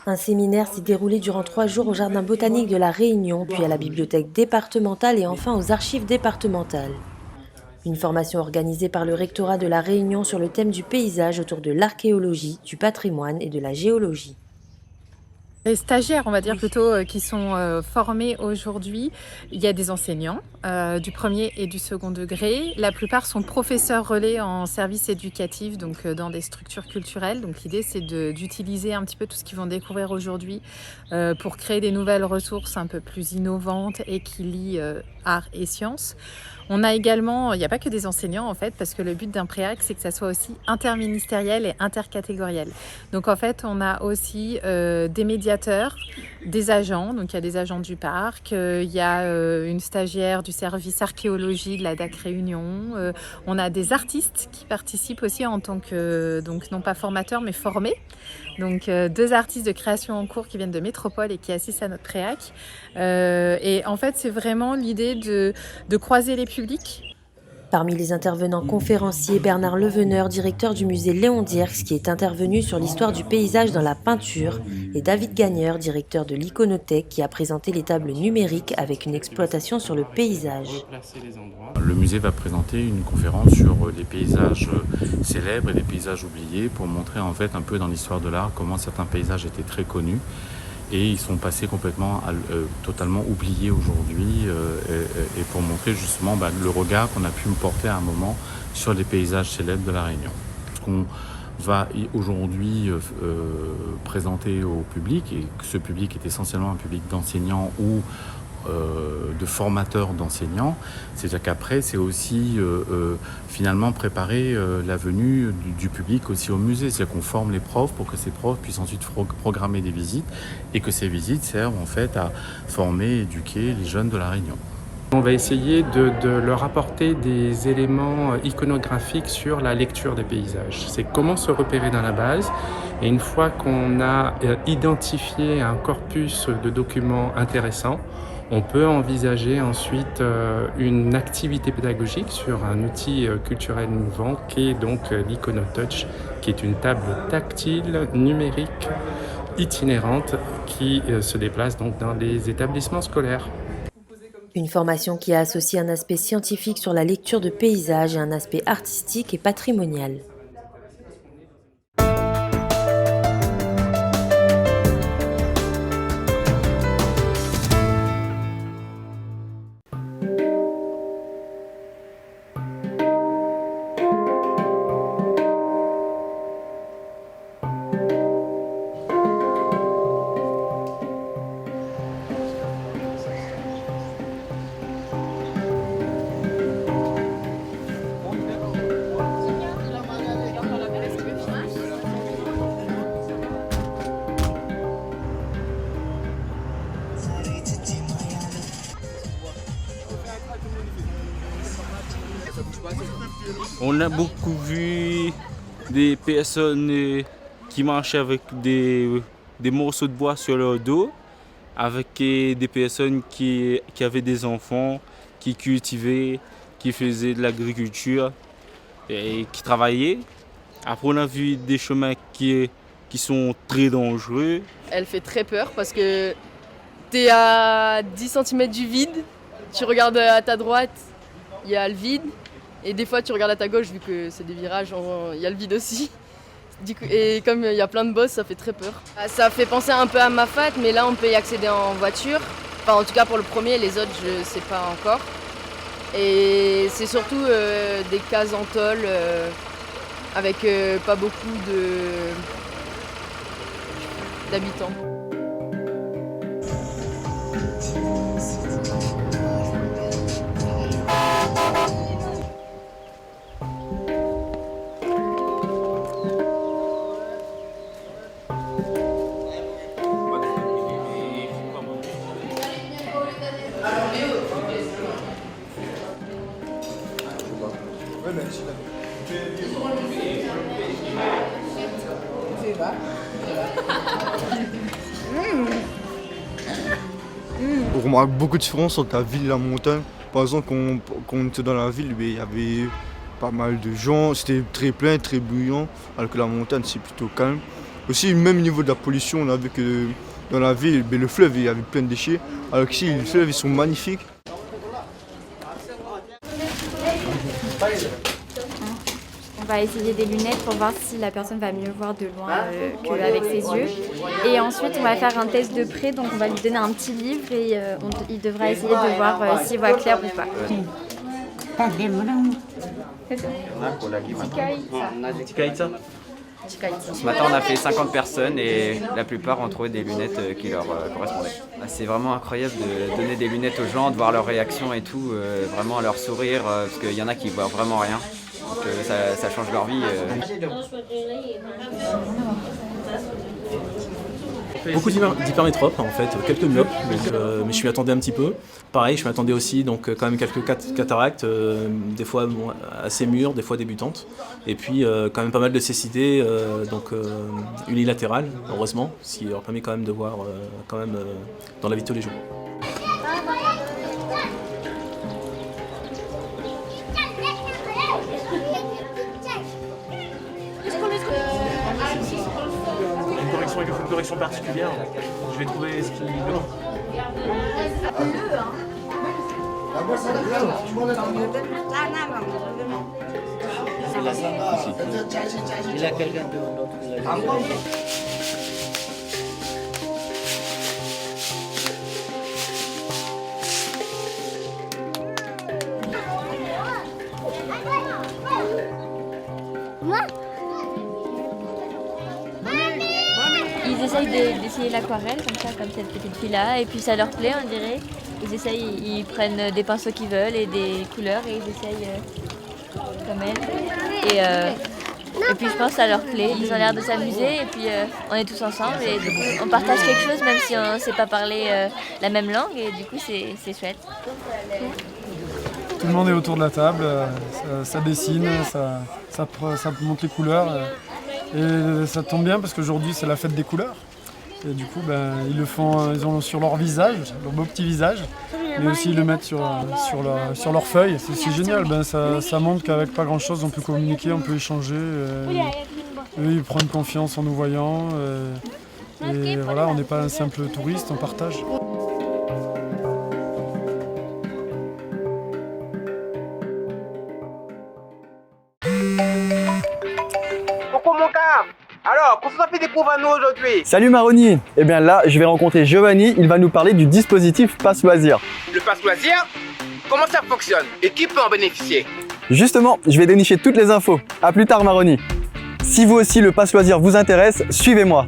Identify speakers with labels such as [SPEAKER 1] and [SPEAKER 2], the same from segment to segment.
[SPEAKER 1] Un séminaire s'est déroulé durant 3 jours au Jardin botanique de la Réunion, puis à la bibliothèque départementale et enfin aux archives départementales. Une formation organisée par le rectorat de la Réunion sur le thème du paysage autour de l'archéologie, du patrimoine et de la géologie.
[SPEAKER 2] Les stagiaires, on va dire plutôt, qui sont formés aujourd'hui, il y a des enseignants du premier et du second degré. La plupart sont professeurs relais en service éducatif, donc dans des structures culturelles. Donc l'idée, c'est d'utiliser un petit peu tout ce qu'ils vont découvrir aujourd'hui pour créer des nouvelles ressources un peu plus innovantes et qui lient art et sciences. On a également, il n'y a pas que des enseignants en fait, parce que le but d'un préac, c'est que ça soit aussi interministériel et intercatégoriel. Donc en fait, on a aussi des médiateurs, des agents, donc il y a des agents du parc, il y a une stagiaire du service archéologie de la DAC Réunion, on a des artistes qui participent aussi en tant que, donc non pas formateurs, mais formés. Donc 2 artistes de création en cours qui viennent de Métropole et qui assistent à notre préac. Et en fait, c'est vraiment l'idée de croiser les publics.
[SPEAKER 1] Parmi les intervenants conférenciers, Bernard Leveneur, directeur du musée Léon Dierks, qui est intervenu sur l'histoire du paysage dans la peinture, et David Gagneur, directeur de l'Iconothèque, qui a présenté les tables numériques avec une exploitation sur le paysage.
[SPEAKER 3] Le musée va présenter une conférence sur les paysages célèbres et les paysages oubliés pour montrer en fait un peu dans l'histoire de l'art comment certains paysages étaient très connus et ils sont passés complètement totalement oubliés aujourd'hui et pour montrer justement le regard qu'on a pu porter à un moment sur les paysages célèbres de la Réunion. Ce qu'on va aujourd'hui présenter au public, et que ce public est essentiellement un public d'enseignants ou de formateurs d'enseignants, c'est-à-dire qu'après c'est aussi finalement préparer la venue du public aussi au musée, c'est-à-dire qu'on forme les profs pour que ces profs puissent ensuite programmer des visites et que ces visites servent en fait à former, éduquer les jeunes de la Réunion.
[SPEAKER 4] On va essayer de leur apporter des éléments iconographiques sur la lecture des paysages. C'est comment se repérer dans la base. Et une fois qu'on a identifié un corpus de documents intéressants, on peut envisager ensuite une activité pédagogique sur un outil culturel innovant qui est donc l'Iconotouch, qui est une table tactile, numérique, itinérante qui se déplace donc dans les établissements scolaires.
[SPEAKER 1] Une formation qui a associé un aspect scientifique sur la lecture de paysages et un aspect artistique et patrimonial.
[SPEAKER 5] On a beaucoup vu des personnes qui marchaient avec des morceaux de bois sur leur dos, avec des personnes qui avaient des enfants, qui cultivaient, qui faisaient de l'agriculture et qui travaillaient. Après, on a vu des chemins qui sont très dangereux.
[SPEAKER 6] Elle fait très peur parce que t'es à 10 cm du vide, tu regardes à ta droite, il y a le vide, et des fois tu regardes à ta gauche, vu que c'est des virages, il y a le vide aussi. Et comme il y a plein de bosses, ça fait très peur. Ça fait penser un peu à Mafat, mais là on peut y accéder en voiture. Enfin en tout cas pour le premier, les autres je sais pas encore. Et c'est surtout des cases en tôle avec pas beaucoup d'habitants.
[SPEAKER 7] On remarque beaucoup de différences entre la ville et la montagne. Par exemple, quand on était dans la ville, il y avait pas mal de gens, c'était très plein, très bruyant, alors que la montagne c'est plutôt calme. Aussi, même au niveau de la pollution, on a vu que dans la ville, le fleuve, il y avait plein de déchets. Alors qu'ici, les fleuves, ils sont magnifiques.
[SPEAKER 8] On va essayer des lunettes pour voir si la personne va mieux voir de loin qu'avec ses yeux. Et ensuite, on va faire un test de près, donc on va lui donner un petit livre et il devra essayer de voir s'il voit clair ou pas.
[SPEAKER 9] Ce matin, on a fait 50 personnes et la plupart ont trouvé des lunettes qui leur correspondaient. C'est vraiment incroyable de donner des lunettes aux gens, de voir leur réaction et tout, vraiment leur sourire, parce qu'il y en a qui voient vraiment rien. Donc ça change leur vie.
[SPEAKER 10] Beaucoup d'hypermétropes en fait, quelques myopes, mais je m'y attendais un petit peu. Pareil, je m'attendais aussi donc quand même quelques cataractes, des fois assez mûres, des fois débutantes. Et puis quand même pas mal de cécité, unilatérale, heureusement, ce qui leur permet quand même de voir dans la vie de tous les jours. Une correction particulière, je vais trouver ce qui demande.
[SPEAKER 11] Il a quelqu'un d'autre.
[SPEAKER 8] Ils essayent d'essayer l'aquarelle, comme cette petite fille-là, et puis ça leur plaît, on dirait. Ils prennent des pinceaux qu'ils veulent et des couleurs et ils essayent comme elle. Et puis je pense que ça leur plaît, ils ont l'air de s'amuser et puis on est tous ensemble et du coup on partage quelque chose même si on ne sait pas parler la même langue et du coup c'est chouette.
[SPEAKER 12] Tout le monde est autour de la table, ça dessine, ça montre les couleurs. Et ça tombe bien parce qu'aujourd'hui c'est la fête des couleurs. Et du coup ils ont sur leur visage, leur beau petit visage, mais aussi ils le mettent sur leur feuille. C'est génial, ça montre qu'avec pas grand chose on peut communiquer, on peut échanger. Eux ils prennent confiance en nous voyant. Et voilà, on n'est pas un simple touriste, on partage.
[SPEAKER 13] Alors, qu'est-ce qu'on fait découvrir à nous aujourd'hui?
[SPEAKER 14] Salut Maroni. Eh bien là, je vais rencontrer Giovanni, il va nous parler du dispositif Pass Loisir.
[SPEAKER 13] Le Pass Loisir? Comment ça fonctionne? Et qui peut en bénéficier?
[SPEAKER 14] Justement, je vais dénicher toutes les infos. A plus tard Maroni. Si vous aussi le Pass Loisir vous intéresse, suivez-moi.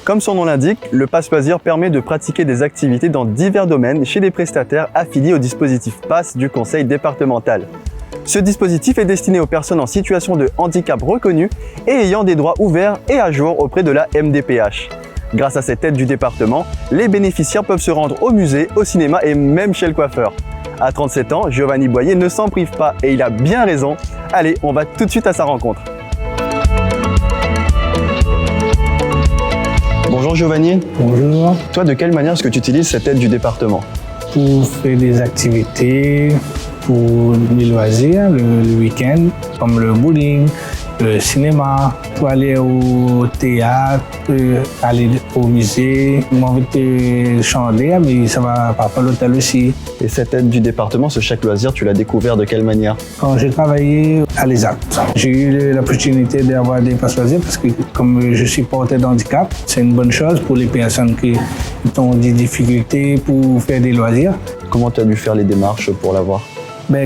[SPEAKER 14] Comme son nom l'indique, le Pass Loisir permet de pratiquer des activités dans divers domaines chez des prestataires affiliés au dispositif Pass du conseil départemental. Ce dispositif est destiné aux personnes en situation de handicap reconnues et ayant des droits ouverts et à jour auprès de la MDPH. Grâce à cette aide du département, les bénéficiaires peuvent se rendre au musée, au cinéma et même chez le coiffeur. À 37 ans, Giovanni Boyer ne s'en prive pas et il a bien raison. Allez, on va tout de suite à sa rencontre. Bonjour Giovanni.
[SPEAKER 15] Bonjour.
[SPEAKER 14] Toi, de quelle manière est-ce que tu utilises cette aide du département?
[SPEAKER 15] Pour faire des activités, pour les loisirs, le week-end, comme le bowling, le cinéma, pour aller au théâtre, aller au musée. J'ai envie de changer, mais ça va pas à l'hôtel aussi.
[SPEAKER 14] Et cette aide du département, ce chèque loisir, tu l'as découvert de quelle manière?
[SPEAKER 15] Quand j'ai travaillé à l'ESAT, j'ai eu l'opportunité d'avoir des passes loisirs parce que comme je suis porteur d'handicap, c'est une bonne chose pour les personnes qui ont des difficultés pour faire des loisirs.
[SPEAKER 14] Comment tu as dû faire les démarches pour l'avoir?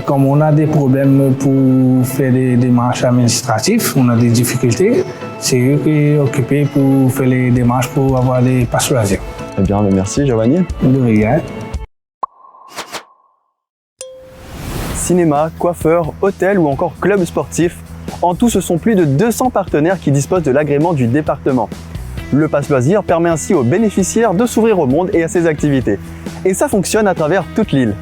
[SPEAKER 15] Comme on a des problèmes pour faire des démarches administratives, on a des difficultés, c'est eux qui sont occupés pour faire les démarches pour avoir des passes loisirs.
[SPEAKER 14] Eh bien, merci Giovanni.
[SPEAKER 15] De rien.
[SPEAKER 14] Cinéma, coiffeur, hôtel ou encore club sportif. En tout, ce sont plus de 200 partenaires qui disposent de l'agrément du département. Le Pass Loisir permet ainsi aux bénéficiaires de s'ouvrir au monde et à ses activités. Et ça fonctionne à travers toute l'île.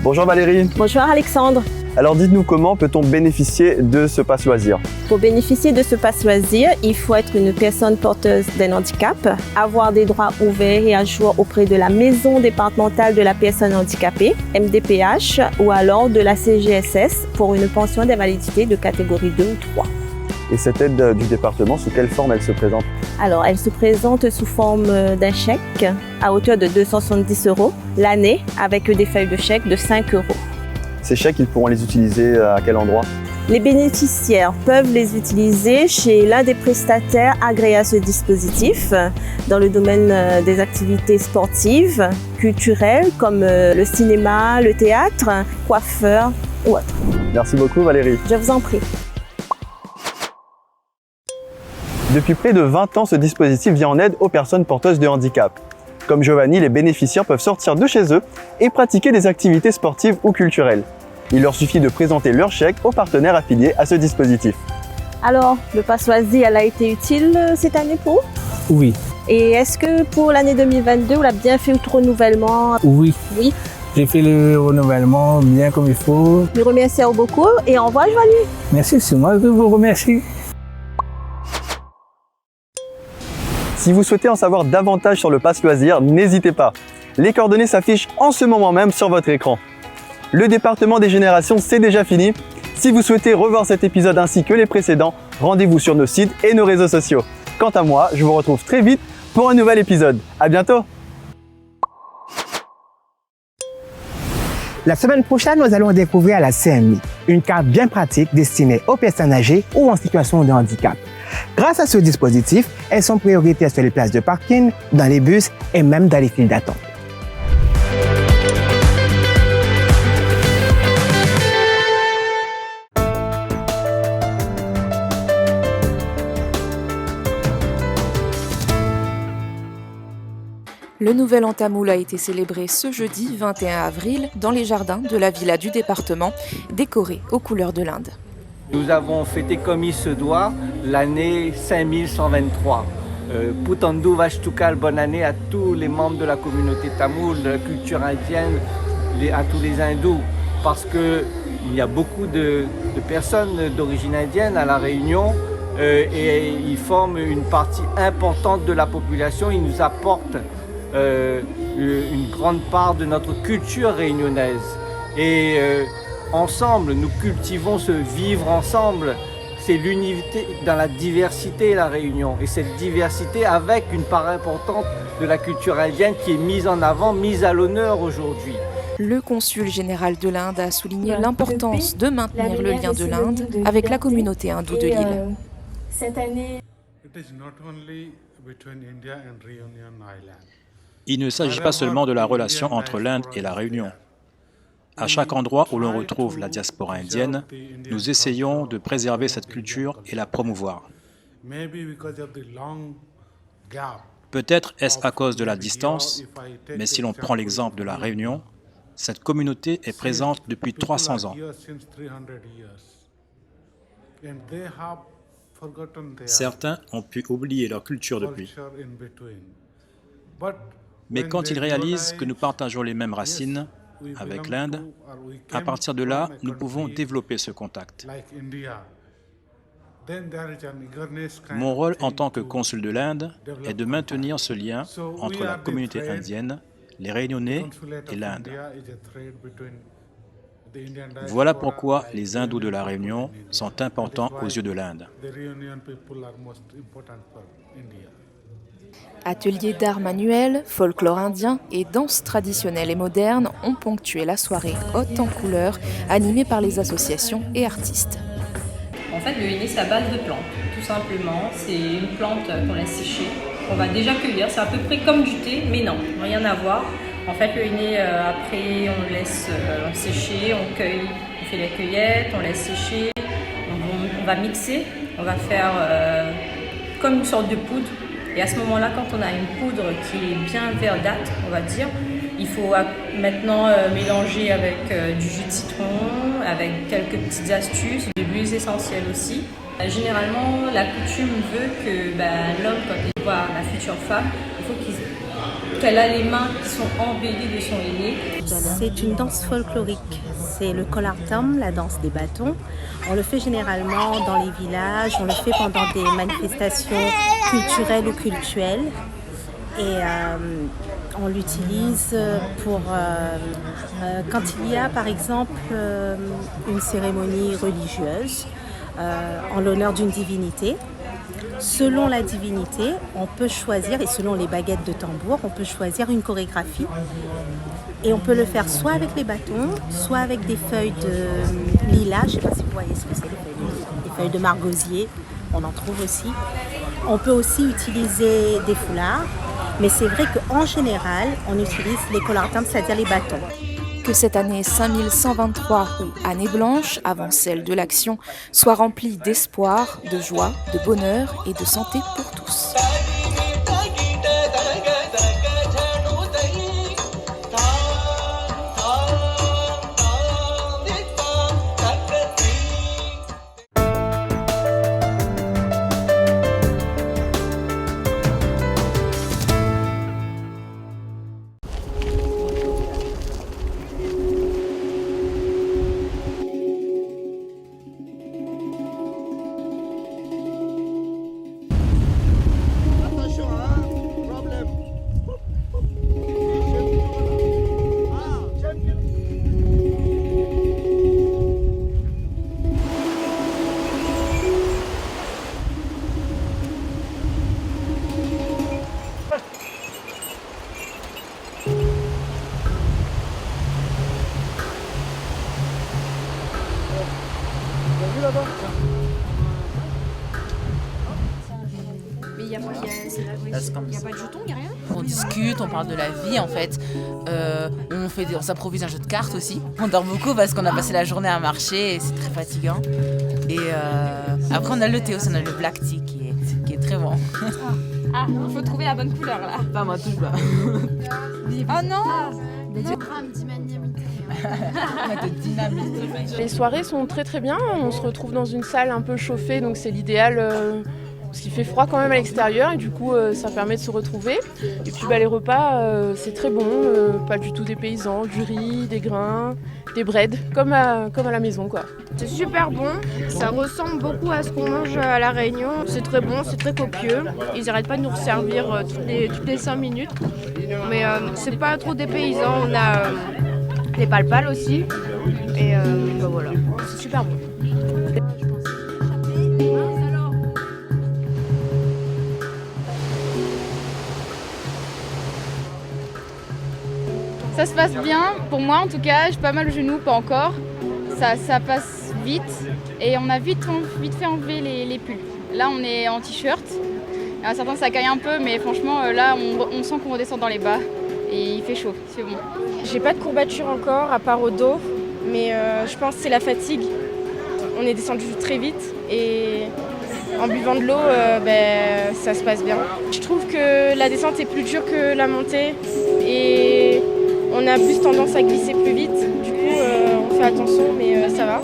[SPEAKER 14] Bonjour Valérie.
[SPEAKER 16] Bonjour Alexandre.
[SPEAKER 14] Alors dites-nous comment peut-on bénéficier de ce pass loisir?
[SPEAKER 16] Pour bénéficier de ce pass loisir, il faut être une personne porteuse d'un handicap, avoir des droits ouverts et à jour auprès de la Maison départementale de la personne handicapée, MDPH, ou alors de la CGSS pour une pension d'invalidité de catégorie 2 ou 3.
[SPEAKER 14] Et cette aide du département, sous quelle forme elle se présente?
[SPEAKER 16] Alors, elle se présente sous forme d'un chèque à hauteur de 270 € l'année avec des feuilles de chèque de 5 €.
[SPEAKER 14] Ces chèques, ils pourront les utiliser à quel endroit?
[SPEAKER 16] Les bénéficiaires peuvent les utiliser chez l'un des prestataires agréés à ce dispositif dans le domaine des activités sportives, culturelles comme le cinéma, le théâtre, coiffeur ou autre.
[SPEAKER 14] Merci beaucoup Valérie.
[SPEAKER 16] Je vous en prie.
[SPEAKER 14] Depuis près de 20 ans, ce dispositif vient en aide aux personnes porteuses de handicap. Comme Giovanni, les bénéficiaires peuvent sortir de chez eux et pratiquer des activités sportives ou culturelles. Il leur suffit de présenter leur chèque aux partenaires affiliés à ce dispositif.
[SPEAKER 16] Alors, le pass loisir, elle a été utile cette année pour?
[SPEAKER 15] Oui.
[SPEAKER 16] Et est-ce que pour l'année 2022, on a bien fait le renouvellement?
[SPEAKER 15] Oui.
[SPEAKER 16] Oui.
[SPEAKER 15] J'ai fait le renouvellement bien comme il faut.
[SPEAKER 16] Je vous remercie beaucoup et au revoir Giovanni.
[SPEAKER 15] Merci, c'est moi qui vous remercie.
[SPEAKER 14] Si vous souhaitez en savoir davantage sur le pass loisir, n'hésitez pas. Les coordonnées s'affichent en ce moment même sur votre écran. Le département des générations, c'est déjà fini. Si vous souhaitez revoir cet épisode ainsi que les précédents, rendez-vous sur nos sites et nos réseaux sociaux. Quant à moi, je vous retrouve très vite pour un nouvel épisode. À bientôt!
[SPEAKER 17] La semaine prochaine, nous allons découvrir la CMI, une carte bien pratique destinée aux personnes âgées ou en situation de handicap. Grâce à ce dispositif, elles sont prioritaires sur les places de parking, dans les bus et même dans les files d'attente.
[SPEAKER 18] Le Nouvel An Tamoul a été célébré ce jeudi 21 avril dans les jardins de la villa du département, décorés aux couleurs de l'Inde.
[SPEAKER 19] Nous avons fêté comme il se doit l'année 5123. Putandu Vashtukal, bonne année à tous les membres de la communauté tamoule, de la culture indienne, à tous les hindous, parce qu'il y a beaucoup de personnes d'origine indienne à La Réunion et ils forment une partie importante de la population. Ils nous apportent une grande part de notre culture réunionnaise. Et ensemble, nous cultivons ce vivre ensemble. C'est l'unité dans la diversité, la Réunion. Et cette diversité avec une part importante de la culture indienne qui est mise en avant, mise à l'honneur aujourd'hui.
[SPEAKER 18] Le consul général de l'Inde a souligné l'importance de maintenir le lien de l'Inde avec la communauté hindoue de l'île.
[SPEAKER 20] Cette année,
[SPEAKER 21] il ne s'agit pas seulement de la relation entre l'Inde et la Réunion. À chaque endroit où l'on retrouve la diaspora indienne, nous essayons de préserver cette culture et la promouvoir. Peut-être est-ce à cause de la distance, mais si l'on prend l'exemple de la Réunion, cette communauté est présente depuis 300 ans. Certains ont pu oublier leur culture depuis. Mais quand ils réalisent que nous partageons les mêmes racines avec l'Inde, à partir de là, nous pouvons développer ce contact. Mon rôle en tant que consul de l'Inde est de maintenir ce lien entre la communauté indienne, les Réunionnais et l'Inde. Voilà pourquoi les hindous de la Réunion sont importants aux yeux de l'Inde.
[SPEAKER 18] Ateliers d'art manuel, folklore indien et danse traditionnelle et moderne ont ponctué la soirée haute en couleurs, animée par les associations et artistes.
[SPEAKER 22] En fait, le henné, c'est à base de plantes, tout simplement. C'est une plante qu'on laisse sécher, qu'on va déjà cueillir. C'est à peu près comme du thé, mais non, rien à voir. En fait, le henné, après, on le laisse sécher, on cueille, on fait les cueillettes, on laisse sécher, on va mixer, on va faire comme une sorte de poudre. Et à ce moment-là, quand on a une poudre qui est bien verdâtre, on va dire, il faut maintenant mélanger avec du jus de citron, avec quelques petites astuces, de l'huile essentielle aussi. Généralement, la coutume veut que l'homme, quand il voit la future femme, il faut qu'elle a les mains qui sont embellies de son henné.
[SPEAKER 23] C'est une danse folklorique.
[SPEAKER 2] c'est le Colartam, la danse des bâtons. On le fait généralement dans les villages, on le fait pendant des manifestations culturelles ou cultuelles. Et on l'utilise pour quand il y a par exemple une cérémonie religieuse en l'honneur d'une divinité. Selon la divinité, on peut choisir, et selon les baguettes de tambour, on peut choisir une chorégraphie. Et on peut le faire soit avec les bâtons, soit avec des feuilles de lilas, je ne sais pas si vous voyez ce que c'est, des feuilles de margosier, on en trouve aussi. On peut aussi utiliser des foulards, mais c'est vrai qu'en général, on utilise les colartams, c'est-à-dire les bâtons.
[SPEAKER 18] Que cette année 5123 ou année blanche, avant celle de l'Action, soit remplie d'espoir, de joie, de bonheur et de santé pour tous.
[SPEAKER 20] Mais il n'y a pas de jetons, il n'y a rien. On discute, on parle de la vie en fait. On s'improvise un jeu de cartes aussi. On dort beaucoup parce qu'on a passé la journée à marcher et c'est très fatigant. Et après on a le thé aussi, on a le black tea qui est très bon.
[SPEAKER 23] Ah, il faut trouver la bonne couleur là.
[SPEAKER 20] Pas moi tout bas.
[SPEAKER 23] Oh non.
[SPEAKER 24] Les soirées sont très très bien, on se retrouve dans une salle un peu chauffée, donc c'est l'idéal parce qu'il fait froid quand même à l'extérieur et du coup ça permet de se retrouver. Et puis les repas c'est très bon, pas du tout des paysans, du riz, des grains, des breads, comme à la maison quoi.
[SPEAKER 25] C'est super bon, ça ressemble beaucoup à ce qu'on mange à La Réunion, c'est très bon, c'est très copieux. Ils n'arrêtent pas de nous resservir toutes les 5 minutes, mais c'est pas trop dépaysant, on a les palpales aussi et voilà, c'est super bon.
[SPEAKER 23] Ça se passe bien, pour moi en tout cas, j'ai pas mal au genou, pas encore. Ça passe vite et on a vite fait enlever les pulls. Là on est en t-shirt, certains ça caille un peu mais franchement là on sent qu'on redescend dans les bas et il fait chaud, c'est bon.
[SPEAKER 25] J'ai pas de courbature encore à part au dos, mais je pense que c'est la fatigue. On est descendu très vite et en buvant de l'eau, ça se passe bien. Je trouve que la descente est plus dure que la montée et on a plus tendance à glisser plus vite. Du coup, on fait attention, mais ça va.